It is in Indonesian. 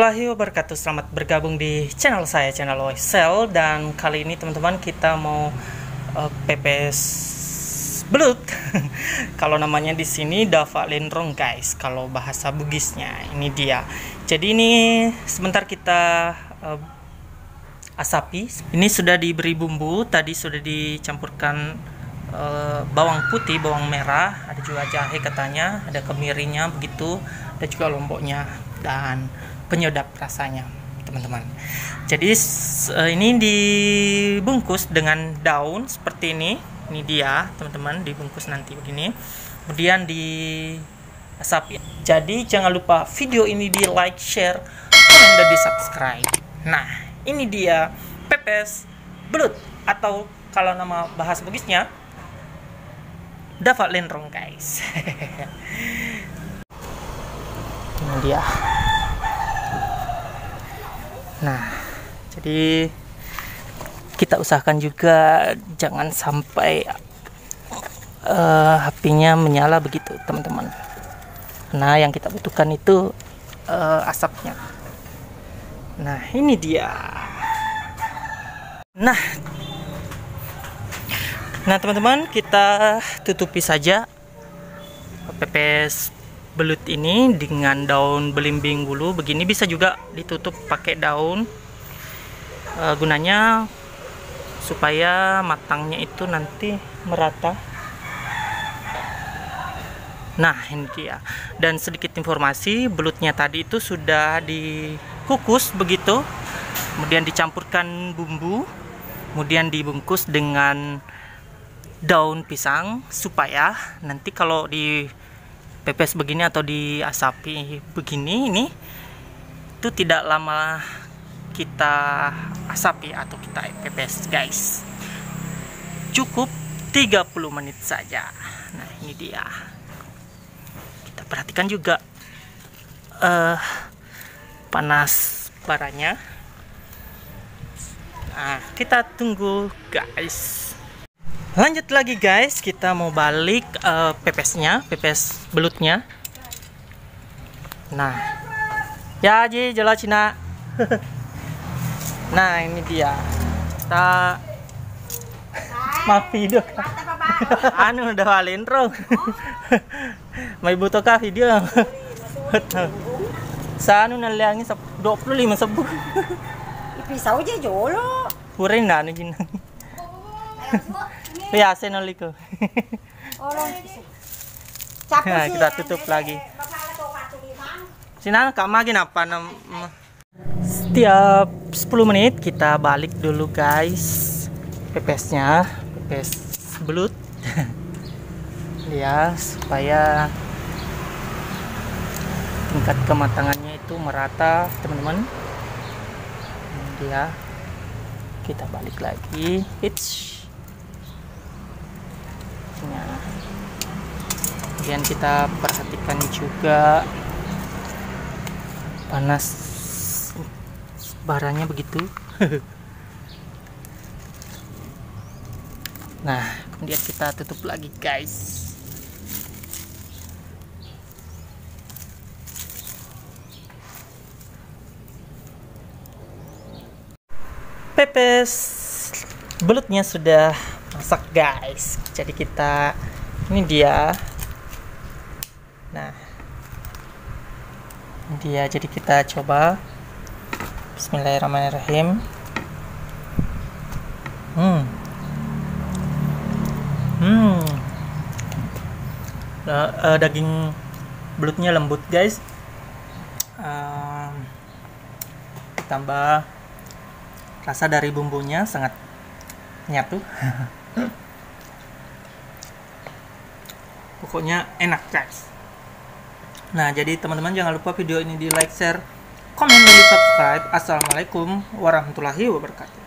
warahmatullahi wabarakatuh. Selamat bergabung di channel saya, channel Oisel. Dan kali ini teman-teman kita mau pepes belut. Kalau namanya di sini dava lenrong guys. Kalau bahasa Bugisnya ini dia. Jadi ini sebentar kita asapi. Ini sudah diberi bumbu. Tadi sudah dicampurkan bawang putih, bawang merah, ada juga jahe katanya, ada kemirinya begitu, ada juga lomboknya dan penyedap rasanya teman-teman. Jadi ini dibungkus dengan daun seperti ini dia teman-teman, dibungkus nanti begini, kemudian diasapi. Jadi jangan lupa video ini di like, share, komen, dan di subscribe. Nah ini dia pepes belut, atau kalau nama bahasa Bugisnya dava lenrong guys. Ini dia. Nah, jadi kita usahakan juga jangan sampai apinya menyala begitu teman-teman. Nah, yang kita butuhkan itu asapnya. Nah, ini dia. Nah teman-teman, kita tutupi saja pepes belut ini dengan daun belimbing bulu begini. Bisa juga ditutup pakai daun, gunanya supaya matangnya itu nanti merata. Nah ini dia. Dan sedikit informasi, belutnya tadi itu sudah dikukus begitu, kemudian dicampurkan bumbu, kemudian dibungkus dengan daun pisang supaya nanti kalau di pepes begini atau diasapi begini, ini itu tidak lama kita asapi atau kita pepes guys, cukup 30 menit saja. Nah ini dia, kita perhatikan juga panas baranya. Nah kita tunggu guys. Lanjut lagi guys, kita mau balik pepesnya, pepes belutnya. Nah, ya Ji, jala Cina. Nah ini dia. Kita maaf video. Anu udah lenrong. May buto ka video. Sa anu naliangi sa 25 sabu. Ipisaw aja jolo. Purin na ano gin. Piyasin ulit ko. Nah, kita tutup lagi. Sini kamagin apa? Setiap 10 menit kita balik dulu guys pepesnya, pepes belut. Ya, supaya tingkat kematangannya itu merata teman-teman. Dia kita balik lagi. Kemudian kita perhatikan juga panas baranya begitu. Nah kemudian kita tutup lagi guys. Pepes belutnya sudah masak guys, jadi kita ini dia. Nah ini dia, jadi kita coba. Bismillahirrahmanirrahim. Daging belutnya lembut guys, ditambah rasa dari bumbunya sangat nyatu. Pokoknya enak guys. Nah jadi teman-teman jangan lupa video ini di like, share, komen, dan di subscribe. Assalamualaikum warahmatullahi wabarakatuh.